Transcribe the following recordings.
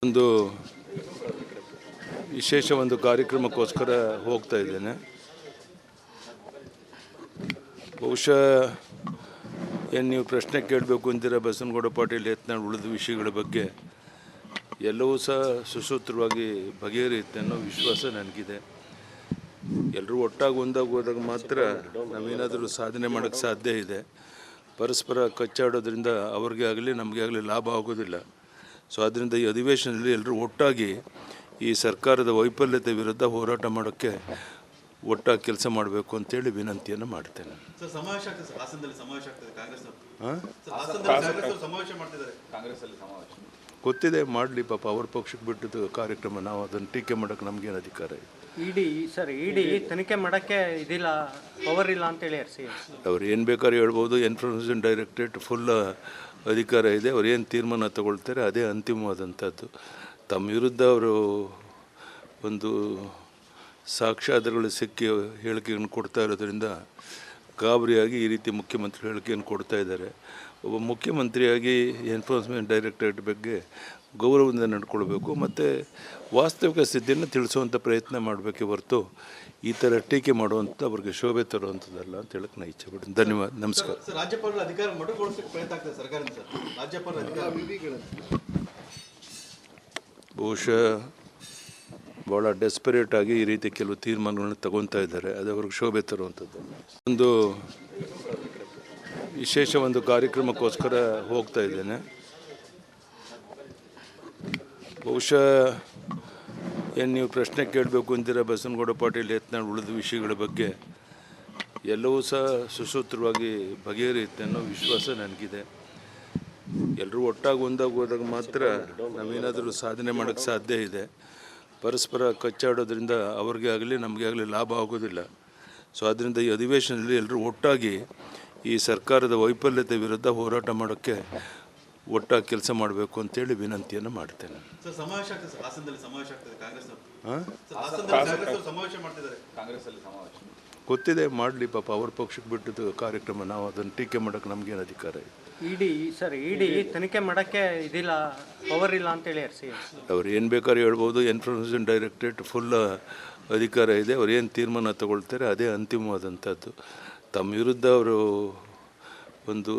ಒಂದು ವಿಶೇಷ ಕಾರ್ಯಕ್ರಮಕ್ಕೋಸ್ಕರ ಹೋಗ್ತಾ ಇದ್ದೇನೆ. ಬಹುಶಃ ಏನು ನೀವು ಪ್ರಶ್ನೆ ಕೇಳಬೇಕು ಅಂತೀರ, ಬಸನಗೌಡ ಪಾಟೀಲ್ ಯತ್ನಾಳ್ ಉಳಿದ ವಿಷಯಗಳ ಬಗ್ಗೆ ಎಲ್ಲವೂ ಸಹ ಸುಸೂತ್ರವಾಗಿ ಬಗೆಹರಿಯುತ್ತೆ ಅನ್ನೋ ವಿಶ್ವಾಸ ನನಗಿದೆ. ಎಲ್ಲರೂ ಒಟ್ಟಾಗಿ ಒಂದಾಗಿ ಹೋದಾಗ ಮಾತ್ರ ನಾವೇನಾದರೂ ಸಾಧನೆ ಮಾಡೋಕ್ಕೆ ಸಾಧ್ಯ ಇದೆ. ಪರಸ್ಪರ ಕಚ್ಚಾಡೋದ್ರಿಂದ ಅವ್ರಿಗೆ ಆಗಲಿ ನಮಗೆ ಆಗಲಿ ಲಾಭ ಆಗೋದಿಲ್ಲ. ಸೊ ಆದ್ದರಿಂದ ಈ ಅಧಿವೇಶನದಲ್ಲಿ ಎಲ್ಲರೂ ಒಟ್ಟಾಗಿ ಈ ಸರ್ಕಾರದ ವೈಫಲ್ಯತೆ ವಿರುದ್ಧ ಹೋರಾಟ ಮಾಡೋಕ್ಕೆ ಒಟ್ಟಾಗಿ ಕೆಲಸ ಮಾಡಬೇಕು ಅಂತೇಳಿ ವಿನಂತಿಯನ್ನು ಮಾಡ್ತೇನೆ. ಗೊತ್ತಿದೆ, ಮಾಡಲಿ ಪಾಪ ಅವ್ರ ಪಕ್ಷಕ್ಕೆ ಬಿಟ್ಟಿದ್ದು ಕಾರ್ಯಕ್ರಮ, ನಾವು ಅದನ್ನು ಟೀಕೆ ಮಾಡೋಕ್ಕೆ ನಮಗೇನು ಅಧಿಕಾರ ಇದೆ? ಇಡಿ ತನಿಖೆ ಮಾಡೋಕ್ಕೆ ಇದಿಲ್ಲ, ಪವರ್ ಇಲ್ಲ ಅಂತೇಳಿ ಅವ್ರು ಏನು ಬೇಕಾದ್ರೂ ಹೇಳ್ಬೋದು. ಇನ್ಫಾರ್ಮೇಷನ್ ಡೈರೆಕ್ಟರೇಟ್ ಫುಲ್ ಅಧಿಕಾರ ಇದೆ. ಅವ್ರು ಏನು ತೀರ್ಮಾನ ತಗೊಳ್ತಾರೆ ಅದೇ ಅಂತಿಮವಾದಂಥದ್ದು. ತಮ್ಮ ವಿರುದ್ಧ ಅವರು ಒಂದು ಸಾಕ್ಷ್ಯಾಧಾರಗಳು ಸಿಕ್ಕಿ ಹೇಳಿಕೆಯನ್ನು ಕೊಡ್ತಾ ಇರೋದ್ರಿಂದ ಗಾಬರಿಯಾಗಿ ಈ ರೀತಿ ಮುಖ್ಯಮಂತ್ರಿ ಹೇಳಿಕೆಯನ್ನು ಕೊಡ್ತಾ ಇದ್ದಾರೆ. ಒಬ್ಬ ಮುಖ್ಯಮಂತ್ರಿಯಾಗಿ ಎನ್ಫೋರ್ಸ್ಮೆಂಟ್ ಡೈರೆಕ್ಟರೇಟ್ ಬಗ್ಗೆ ಗೌರವದಿಂದ ನಡ್ಕೊಳ್ಬೇಕು ಮತ್ತು ವಾಸ್ತವಿಕ ಸ್ಥಿತಿಯನ್ನು ತಿಳಿಸುವಂಥ ಪ್ರಯತ್ನ ಮಾಡಬೇಕೇ ಹೊರತು ಈ ಥರ ಟೀಕೆ ಮಾಡುವಂಥ ಅವ್ರಿಗೆ ಶೋಭೆ ತರುವಂಥದ್ದಲ್ಲ ಅಂತ ಹೇಳಕ್ಕೆ ನಾನು ಇಚ್ಛೆ ಪಡ್ತೀನಿ. ಧನ್ಯವಾದ, ನಮಸ್ಕಾರ. ರಾಜ್ಯಪಾಲರ ಅಧಿಕಾರ ಮೊಟಕುಗೊಳಿಸಕ್ಕೆ ಪ್ರಯತ್ನ ಆಗ್ತದೆ ಸರ್ಕಾರದಿಂದ ಸರ್. ರಾಜ್ಯಪಾಲರ ಅಧಿಕಾರ ಬಹುಶಃ ಭಾಳ ಡೆಸ್ಪರೇಟ್ ಆಗಿ ಈ ರೀತಿ ಕೆಲವು ತೀರ್ಮಾನಗಳನ್ನು ತಗೊತಾ ಇದ್ದಾರೆ. ಅದು ಅವ್ರಿಗೆ ಶೋಭೆ ತರುವಂಥದ್ದು. ಒಂದು ವಿಶೇಷ ಕಾರ್ಯಕ್ರಮಕ್ಕೋಸ್ಕರ ಹೋಗ್ತಾ ಇದ್ದೇನೆ. ಬಹುಶಃ ಏನು ನೀವು ಪ್ರಶ್ನೆ ಕೇಳಬೇಕು ಅಂತೀರ, ಬಸನಗೌಡ ಪಾಟೀಲ್ ಯತ್ನಾಳ್ ಉಳಿದ ವಿಷಯಗಳ ಬಗ್ಗೆ ಎಲ್ಲವೂ ಸಹ ಸುಸೂತ್ರವಾಗಿ ಬಗೆಹರಿಯುತ್ತೆ ಅನ್ನೋ ವಿಶ್ವಾಸ ನನಗಿದೆ. ಎಲ್ಲರೂ ಒಟ್ಟಾಗಿ ಒಂದಾಗಿ ಹೋದಾಗ ಮಾತ್ರ ನಾವೇನಾದರೂ ಸಾಧನೆ ಮಾಡೋಕ್ಕೆ ಸಾಧ್ಯ ಇದೆ. ಪರಸ್ಪರ ಕಚ್ಚಾಡೋದ್ರಿಂದ ಅವ್ರಿಗೆ ಆಗಲಿ ನಮಗೆ ಆಗಲಿ ಲಾಭ ಆಗೋದಿಲ್ಲ. ಸೊ ಆದ್ದರಿಂದ ಈ ಅಧಿವೇಶನದಲ್ಲಿ ಎಲ್ಲರೂ ಒಟ್ಟಾಗಿ ಈ ಸರ್ಕಾರದ ವೈಫಲ್ಯತೆ ವಿರುದ್ಧ ಹೋರಾಟ ಮಾಡೋಕ್ಕೆ ಒಟ್ಟಾಗಿ ಕೆಲಸ ಮಾಡಬೇಕು ಅಂತೇಳಿ ವಿನಂತಿಯನ್ನು ಮಾಡ್ತೇನೆ. ಗೊತ್ತಿದೆ, ಮಾಡಲಿ ಪಾಪ ಅವ್ರ ಪಕ್ಷಕ್ಕೆ ಬಿಟ್ಟಿದ್ದು ಕಾರ್ಯಕ್ರಮ, ನಾವು ಅದನ್ನು ಟೀಕೆ ಮಾಡೋಕ್ಕೆ ನಮಗೇನು ಅಧಿಕಾರ ಇದೆ? ಇಡಿ ತನಿಖೆ ಮಾಡೋಕ್ಕೆ ಇದಿಲ್ಲ, ಪವರ್ ಇಲ್ಲ ಅಂತೇಳಿ ಅವ್ರು ಏನು ಬೇಕಾದ್ರೂ ಹೇಳ್ಬೋದು. ಇನ್ಫಾರ್ಮೇಷನ್ ಡೈರೆಕ್ಟರೇಟ್ ಫುಲ್ ಅಧಿಕಾರ ಇದೆ. ಅವ್ರು ಏನು ತೀರ್ಮಾನ ತಗೊಳ್ತಾರೆ ಅದೇ ಅಂತಿಮವಾದಂಥದ್ದು. ತಮ್ಮ ವಿರುದ್ಧ ಅವರು ಒಂದು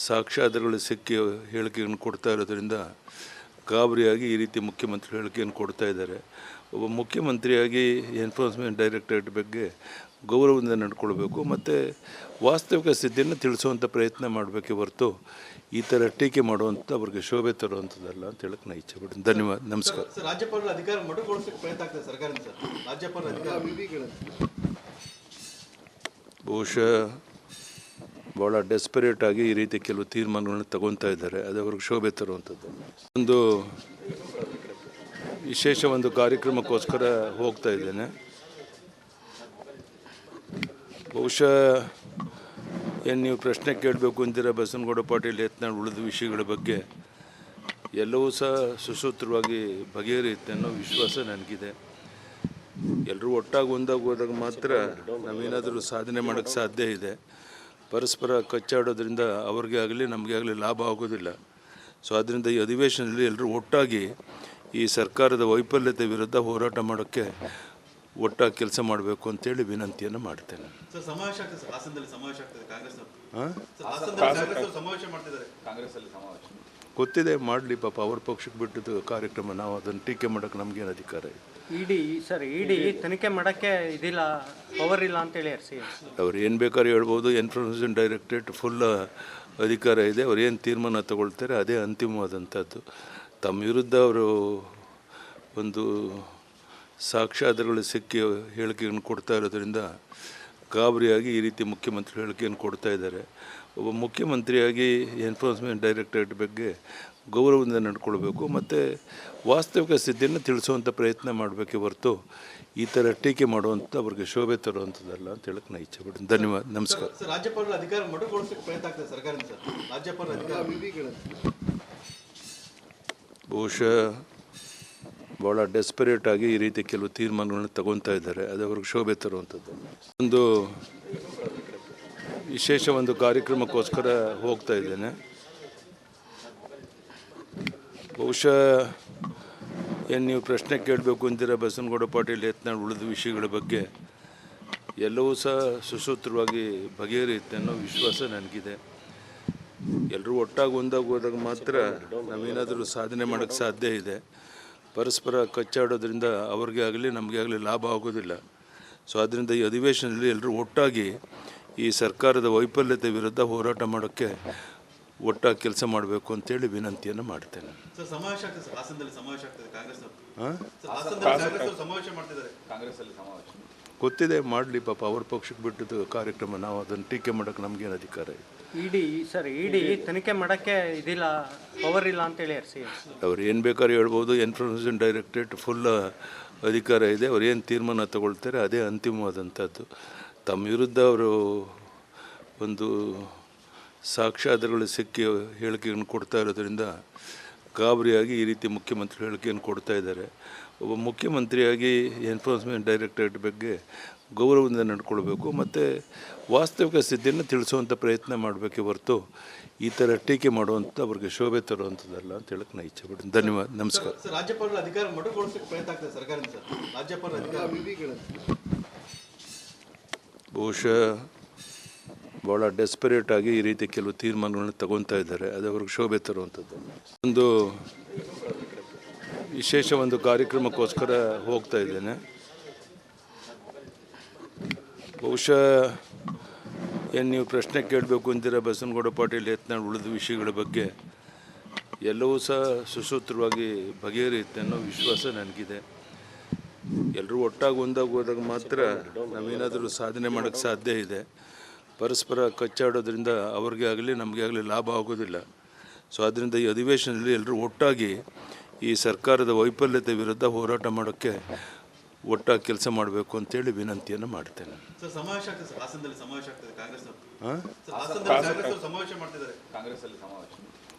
ಸಾಕ್ಷ್ಯಾಧಾರಗಳು ಸಿಕ್ಕಿ ಹೇಳಿಕೆಯನ್ನು ಕೊಡ್ತಾ ಇರೋದ್ರಿಂದ ಗಾಬರಿಯಾಗಿ ಈ ರೀತಿ ಮುಖ್ಯಮಂತ್ರಿ ಹೇಳಿಕೆಯನ್ನು ಕೊಡ್ತಾ ಇದ್ದಾರೆ. ಒಬ್ಬ ಮುಖ್ಯಮಂತ್ರಿಯಾಗಿ ಎನ್ಫೋರ್ಸ್ಮೆಂಟ್ ಡೈರೆಕ್ಟರೇಟ್ ಬಗ್ಗೆ ಗೌರವದಿಂದ ನಡ್ಕೊಳ್ಬೇಕು ಮತ್ತು ವಾಸ್ತವಿಕ ಸ್ಥಿತಿಯನ್ನು ತಿಳಿಸುವಂಥ ಪ್ರಯತ್ನ ಮಾಡಬೇಕೇ ಹೊರತು ಈ ಥರ ಟೀಕೆ ಮಾಡುವಂಥ ಅವ್ರಿಗೆ ಶೋಭೆ ತರುವಂಥದ್ದಲ್ಲ ಅಂತ ಹೇಳಕ್ಕೆ ನಾನು ಇಚ್ಛೆ ಪಡ್ತೀನಿ. ಧನ್ಯವಾದ, ನಮಸ್ಕಾರ. ರಾಜ್ಯಪಾಲರ ಅಧಿಕಾರ ಮೊಟಕುಗೊಳಿಸಕ್ಕೆ ಪ್ರಯತ್ನ ಆಗ್ತದೆ ಸರ್ಕಾರದಿಂದ ಸರ್. ರಾಜ್ಯಪಾಲರ ಅಧಿಕಾರ ಬಹುಶಃ ಭಾಳ ಡೆಸ್ಪರೇಟ್ ಆಗಿ ಈ ರೀತಿ ಕೆಲವು ತೀರ್ಮಾನಗಳನ್ನು ತಗೊತಾ ಇದ್ದಾರೆ. ಅದು ಅವ್ರಿಗೆ ಶೋಭೆ ತರುವಂಥದ್ದು. ಒಂದು ವಿಶೇಷ ಕಾರ್ಯಕ್ರಮಕ್ಕೋಸ್ಕರ ಹೋಗ್ತಾ ಇದ್ದೇನೆ. ಬಹುಶಃ ಏನು ನೀವು ಪ್ರಶ್ನೆ ಕೇಳಬೇಕು ಅಂತೀರ, ಬಸನಗೌಡ ಪಾಟೀಲ್ ಯತ್ನಾಳ್ ಉಳಿದ ವಿಷಯಗಳ ಬಗ್ಗೆ ಎಲ್ಲವೂ ಸಹ ಸುಸೂತ್ರವಾಗಿ ಬಗೆಹರಿಯುತ್ತೆ ಅನ್ನೋ ವಿಶ್ವಾಸ ನನಗಿದೆ. ಎಲ್ಲರೂ ಒಟ್ಟಾಗಿ ಒಂದಾಗಿ ಹೋದಾಗ ಮಾತ್ರ ನಾವೇನಾದರೂ ಸಾಧನೆ ಮಾಡೋಕ್ಕೆ ಸಾಧ್ಯ ಇದೆ. ಪರಸ್ಪರ ಕಚ್ಚಾಡೋದ್ರಿಂದ ಅವ್ರಿಗೆ ಆಗಲಿ ನಮಗೆ ಆಗಲಿ ಲಾಭ ಆಗೋದಿಲ್ಲ. ಸೊ ಆದ್ದರಿಂದ ಈ ಅಧಿವೇಶನದಲ್ಲಿ ಎಲ್ಲರೂ ಒಟ್ಟಾಗಿ ಈ ಸರ್ಕಾರದ ವೈಫಲ್ಯತೆ ವಿರುದ್ಧ ಹೋರಾಟ ಮಾಡೋಕ್ಕೆ ಒಟ್ಟಾಗಿ ಕೆಲಸ ಮಾಡಬೇಕು ಅಂತೇಳಿ ವಿನಂತಿಯನ್ನು ಮಾಡ್ತೇನೆ. ಗೊತ್ತಿದೆ, ಮಾಡಲಿ ಪಾಪ ಅವ್ರ ಪಕ್ಷಕ್ಕೆ ಬಿಟ್ಟಿದ್ದು ಕಾರ್ಯಕ್ರಮ, ನಾವು ಅದನ್ನು ಟೀಕೆ ಮಾಡೋಕ್ಕೆ ನಮಗೇನು ಅಧಿಕಾರ ಇದೆ? ಇಡಿ ತನಿಖೆ ಮಾಡೋಕ್ಕೆ ಇದಿಲ್ಲ, ಪವರ್ ಇಲ್ಲ ಅಂತೇಳಿ ಅವ್ರು ಏನು ಬೇಕಾದ್ರೂ ಹೇಳ್ಬೋದು. ಇನ್ಫಾರ್ಮೇಷನ್ ಡೈರೆಕ್ಟರೇಟ್ ಫುಲ್ ಅಧಿಕಾರ ಇದೆ. ಅವ್ರು ಏನು ತೀರ್ಮಾನ ತಗೊಳ್ತಾರೆ ಅದೇ ಅಂತಿಮವಾದಂಥದ್ದು. ತಮ್ಮ ವಿರುದ್ಧ ಅವರು ಒಂದು ಸಾಕ್ಷ್ಯಾಧಾರಗಳು ಸಿಕ್ಕಿ ಹೇಳಿಕೆಯನ್ನು ಕೊಡ್ತಾ ಇರೋದ್ರಿಂದ ಗಾಬರಿಯಾಗಿ ಈ ರೀತಿ ಮುಖ್ಯಮಂತ್ರಿ ಹೇಳಿಕೆಯನ್ನು ಕೊಡ್ತಾ ಇದ್ದಾರೆ. ಒಬ್ಬ ಮುಖ್ಯಮಂತ್ರಿಯಾಗಿ ಎನ್ಫೋರ್ಸ್ಮೆಂಟ್ ಡೈರೆಕ್ಟರೇಟ್ ಬಗ್ಗೆ ಗೌರವದಿಂದ ನಡ್ಕೊಳ್ಬೇಕು ಮತ್ತು ವಾಸ್ತವಿಕ ಸ್ಥಿತಿಯನ್ನು ತಿಳಿಸುವಂಥ ಪ್ರಯತ್ನ ಮಾಡಬೇಕೇ ಹೊರತು ಈ ಥರ ಟೀಕೆ ಮಾಡುವಂಥ ಅವ್ರಿಗೆ ಶೋಭೆ ತರುವಂಥದ್ದಲ್ಲ ಅಂತ ಹೇಳಕ್ಕೆ ನಾನು ಇಚ್ಛೆ ಪಡ್ತೀನಿ. ಧನ್ಯವಾದ, ನಮಸ್ಕಾರ. ರಾಜ್ಯಪಾಲರ ಅಧಿಕಾರ ಮೊಟಕುಗೊಳಿಸಕ್ಕೆ ಪ್ರಯತ್ನ ಆಗ್ತದೆ ಸರ್ಕಾರದಿಂದ ಸರ್. ರಾಜ್ಯಪಾಲರ ಅಧಿಕಾರ ಬಹುಶಃ ಭಾಳ ಡೆಸ್ಪರೇಟ್ ಆಗಿ ಈ ರೀತಿ ಕೆಲವು ತೀರ್ಮಾನಗಳನ್ನು ತಗೊತಾ ಇದ್ದಾರೆ. ಅದು ಅವ್ರಿಗೆ ಶೋಭೆ ತರುವಂಥದ್ದು. ಒಂದು ವಿಶೇಷ ಕಾರ್ಯಕ್ರಮಕ್ಕೋಸ್ಕರ ಹೋಗ್ತಾ ಇದ್ದೇನೆ. ಬಹುಶಃ ಏನು ನೀವು ಪ್ರಶ್ನೆ ಕೇಳಬೇಕು ಅಂತೀರ ಬಸನಗೌಡ ಪಾಟೀಲ್ ಯತ್ನಾಳ್ ಉಳಿದ ವಿಷಯಗಳ ಬಗ್ಗೆ ಎಲ್ಲವೂ ಸಹ ಸುಸೂತ್ರವಾಗಿ ಬಗೆಹರಿಯುತ್ತೆ ಅನ್ನೋ ವಿಶ್ವಾಸ ನನಗಿದೆ. ಎಲ್ಲರೂ ಒಟ್ಟಾಗಿ ಹೋದಾಗ ಮಾತ್ರ ನಾವೇನಾದರೂ ಸಾಧನೆ ಮಾಡೋಕ್ಕೆ ಸಾಧ್ಯ ಇದೆ. ಪರಸ್ಪರ ಕಚ್ಚಾಡೋದ್ರಿಂದ ಅವ್ರಿಗೆ ಆಗಲಿ ನಮಗೆ ಆಗಲಿ ಲಾಭ ಆಗೋದಿಲ್ಲ. ಸೊ ಆದ್ದರಿಂದ ಈ ಅಧಿವೇಶನದಲ್ಲಿ ಎಲ್ಲರೂ ಒಟ್ಟಾಗಿ ಈ ಸರ್ಕಾರದ ವೈಫಲ್ಯತೆ ವಿರುದ್ಧ ಹೋರಾಟ ಮಾಡೋಕ್ಕೆ ಒಟ್ಟಾಗಿ ಕೆಲಸ ಮಾಡಬೇಕು ಅಂತೇಳಿ ವಿನಂತಿಯನ್ನು ಮಾಡ್ತೇನೆ. ಸರ್ ಸಮಾವೇಶ ಆಗ್ತದೆ ಸರ್, ಹಾಸನದಲ್ಲಿ ಸಮಾವೇಶ ಆಗ್ತದೆ ಕಾಂಗ್ರೆಸ್ ಹಾಸನದಲ್ಲಿ ಸಮಾವೇಶ ಮಾಡ್ತಿದ್ದಾರೆ ಕಾಂಗ್ರೆಸ್ಸಲ್ಲಿ ಸಮಾವೇಶ. ಗೊತ್ತಿದೆ, ಮಾಡಲಿ ಪಾಪ ಅವ್ರ ಪಕ್ಷಕ್ಕೆ ಬಿಟ್ಟಿದ್ದು ಕಾರ್ಯಕ್ರಮ, ನಾವು ಅದನ್ನು ಟೀಕೆ ಮಾಡೋಕ್ಕೆ ನಮಗೇನು ಅಧಿಕಾರ ಇದೆ? ಇಡಿ ತನಿಖೆ ಮಾಡೋಕ್ಕೆ ಇದಿಲ್ಲ, ಪವರ್ ಇಲ್ಲ ಅಂತೇಳಿ ಅವ್ರು ಏನು ಬೇಕಾದ್ರೂ ಹೇಳ್ಬೋದು. ಇನ್ಫಾರ್ಮೇಷನ್ ಡೈರೆಕ್ಟರೇಟ್ ಫುಲ್ ಅಧಿಕಾರ ಇದೆ. ಅವ್ರು ಏನು ತೀರ್ಮಾನ ತಗೊಳ್ತಾರೆ ಅದೇ ಅಂತಿಮವಾದಂಥದ್ದು. ತಮ್ಮ ವಿರುದ್ಧ ಅವರು ಒಂದು ಸಾಕ್ಷ್ಯಾಧಾರಗಳು ಸಿಕ್ಕಿ ಹೇಳಿಕೆಯನ್ನು ಕೊಡ್ತಾ ಇರೋದ್ರಿಂದ ಗಾಬರಿಯಾಗಿ ಈ ರೀತಿ ಮುಖ್ಯಮಂತ್ರಿ ಹೇಳಿಕೆಯನ್ನು ಕೊಡ್ತಾ ಇದ್ದಾರೆ. ಒಬ್ಬ ಮುಖ್ಯಮಂತ್ರಿಯಾಗಿ ಎನ್ಫೋರ್ಸ್ಮೆಂಟ್ ಡೈರೆಕ್ಟರೇಟ್ ಬಗ್ಗೆ ಗೌರವದಿಂದ ನಡ್ಕೊಳ್ಬೇಕು ಮತ್ತು ವಾಸ್ತವಿಕ ಸ್ಥಿತಿಯನ್ನು ತಿಳಿಸುವಂಥ ಪ್ರಯತ್ನ ಮಾಡಬೇಕೇ ಹೊರತು ಈ ಥರ ಟೀಕೆ ಮಾಡುವಂಥ ಅವ್ರಿಗೆ ಶೋಭೆ ತರುವಂಥದ್ದಲ್ಲ ಅಂತ ಹೇಳಕ್ಕೆ ನಾನು ಇಚ್ಛೆ ಪಡ್ತೀನಿ. ಧನ್ಯವಾದ, ನಮಸ್ಕಾರ. ಸರ್ ರಾಜ್ಯಪಾಲರ ಅಧಿಕಾರ ಮೊಟಕುಗೊಳಿಸೋಕೆ ಪ್ರಯತ್ನ ಆಗ್ತದೆ ಸರ್ಕಾರದಿಂದ ಸರ್, ರಾಜ್ಯಪಾಲರ ಅಧಿಕಾರ ಬಹುಶಃ ಭಾಳ ಡೆಸ್ಪರೇಟ್ ಆಗಿ ಈ ರೀತಿ ಕೆಲವು ತೀರ್ಮಾನಗಳನ್ನ ತಗೊತಾ ಇದ್ದಾರೆ. ಅದು ಅವ್ರಿಗೆ ಶೋಭೆ ತರುವಂಥದ್ದು. ಒಂದು ವಿಶೇಷ ಒಂದು ಕಾರ್ಯಕ್ರಮಕ್ಕೋಸ್ಕರ ಹೋಗ್ತಾ ಇದ್ದೇನೆ. ಬಹುಶಃ ಏನು ನೀವು ಪ್ರಶ್ನೆ ಕೇಳಬೇಕು ಅಂತೀರ ಬಸನಗೌಡ ಪಾಟೀಲ್ ಯತ್ನಾಳ್ ಉಳಿದ ವಿಷಯಗಳ ಬಗ್ಗೆ ಎಲ್ಲವೂ ಸಹ ಸುಸೂತ್ರವಾಗಿ ಬಗೆಹರಿಯುತ್ತೆ ಅನ್ನೋ ವಿಶ್ವಾಸ ನನಗಿದೆ. ಎಲ್ಲರೂ ಒಟ್ಟಾಗಿ ಹೋದಾಗ ಮಾತ್ರ ನಾವೇನಾದರೂ ಸಾಧನೆ ಮಾಡೋಕ್ಕೆ ಸಾಧ್ಯ ಇದೆ. ಪರಸ್ಪರ ಕಚ್ಚಾಡೋದ್ರಿಂದ ಅವ್ರಿಗೆ ಆಗಲಿ ನಮಗೆ ಆಗಲಿ ಲಾಭ ಆಗೋದಿಲ್ಲ. ಸೊ ಆದ್ದರಿಂದ ಈ ಅಧಿವೇಶನದಲ್ಲಿ ಎಲ್ಲರೂ ಒಟ್ಟಾಗಿ ಈ ಸರ್ಕಾರದ ವೈಫಲ್ಯತೆ ವಿರುದ್ಧ ಹೋರಾಟ ಮಾಡೋಕ್ಕೆ ಒಟ್ಟಾಗಿ ಕೆಲಸ ಮಾಡಬೇಕು ಅಂತೇಳಿ ವಿನಂತಿಯನ್ನು ಮಾಡ್ತೇನೆ. ಸರ್ ಸಮಾವೇಶ ಆಗ್ತದೆ ಸರ್, ಹಾಸನದಲ್ಲಿ ಸಮಾವೇಶ ಆಗ್ತದೆ ಕಾಂಗ್ರೆಸ್ ಹಾಸನದಲ್ಲಿ ಸಮಾವೇಶ ಮಾಡ್ತಿದ್ದಾರೆ ಕಾಂಗ್ರೆಸ್ಸಲ್ಲಿ ಸಮಾವೇಶ.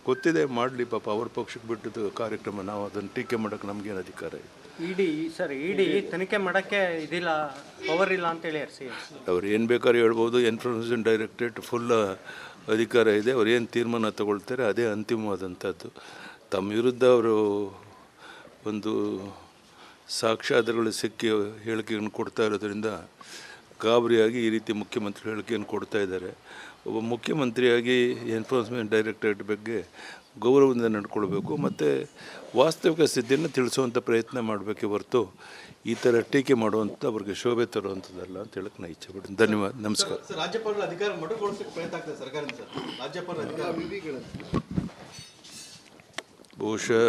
ಗೊತ್ತಿದೆ, ಮಾಡಲಿ ಪಾಪ ಅವ್ರ ಪಕ್ಷಕ್ಕೆ ಬಿಟ್ಟಿದ್ದು ಕಾರ್ಯಕ್ರಮ, ನಾವು ಅದನ್ನು ಟೀಕೆ ಮಾಡೋಕ್ಕೆ ನಮಗೇನು ಅಧಿಕಾರ ಇದೆ? ಇಡಿ ತನಿಖೆ ಮಾಡೋಕ್ಕೆ ಇದಿಲ್ಲ, ಪವರ್ ಇಲ್ಲ ಅಂತೇಳಿ ಅವ್ರು ಏನು ಬೇಕಾದ್ರೂ ಹೇಳ್ಬೋದು. ಇನ್ಫಾರ್ಮೇಷನ್ ಡೈರೆಕ್ಟರೇಟ್ ಫುಲ್ ಅಧಿಕಾರ ಇದೆ. ಅವ್ರು ಏನು ತೀರ್ಮಾನ ತಗೊಳ್ತಾರೆ ಅದೇ ಅಂತಿಮವಾದಂಥದ್ದು. ತಮ್ಮ ವಿರುದ್ಧ ಅವರು ಒಂದು ಸಾಕ್ಷ್ಯಾಧಾರಗಳು ಸಿಕ್ಕಿ ಹೇಳಿಕೆಯನ್ನು ಕೊಡ್ತಾ ಇರೋದ್ರಿಂದ ಗಾಬರಿಯಾಗಿ ಈ ರೀತಿ ಮುಖ್ಯಮಂತ್ರಿ ಹೇಳಿಕೆಯನ್ನು ಕೊಡ್ತಾ ಇದ್ದಾರೆ. ಒಬ್ಬ ಮುಖ್ಯಮಂತ್ರಿಯಾಗಿ ಎನ್ಫೋರ್ಸ್ಮೆಂಟ್ ಡೈರೆಕ್ಟರೇಟ್ ಬಗ್ಗೆ ಗೌರವದಿಂದ ನಡ್ಕೊಳ್ಬೇಕು ಮತ್ತು ವಾಸ್ತವಿಕ ಸ್ಥಿತಿಯನ್ನು ತಿಳಿಸುವಂಥ ಪ್ರಯತ್ನ ಮಾಡಬೇಕೇ ಹೊರತು ಈ ಥರ ಟೀಕೆ ಮಾಡುವಂಥ ಅವ್ರಿಗೆ ಶೋಭೆ ತರುವಂಥದ್ದಲ್ಲ ಅಂತ ಹೇಳಕ್ಕೆ ನಾನು ಇಚ್ಛೆ ಪಡ್ತೀನಿ. ಧನ್ಯವಾದ, ನಮಸ್ಕಾರ. ಸರ್ ರಾಜ್ಯಪಾಲರ ಅಧಿಕಾರ ಮೊಟಕುಗೊಳಿಸೋಕೆ ಪ್ರಯತ್ನ ಆಗ್ತದೆ ಸರ್ಕಾರದಿಂದ ಸರ್, ರಾಜ್ಯಪಾಲರ ಅಧಿಕಾರ ಬಹುಶಃ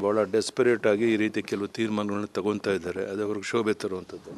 ಭಾಳ ಡೆಸ್ಪರೇಟ್ ಆಗಿ ಈ ರೀತಿ ಕೆಲವು ತೀರ್ಮಾನಗಳನ್ನ ತಗೊತಾ ಇದ್ದಾರೆ. ಅದು ಅವ್ರಿಗೆ ಶೋಭೆ ತರುವಂಥದ್ದು.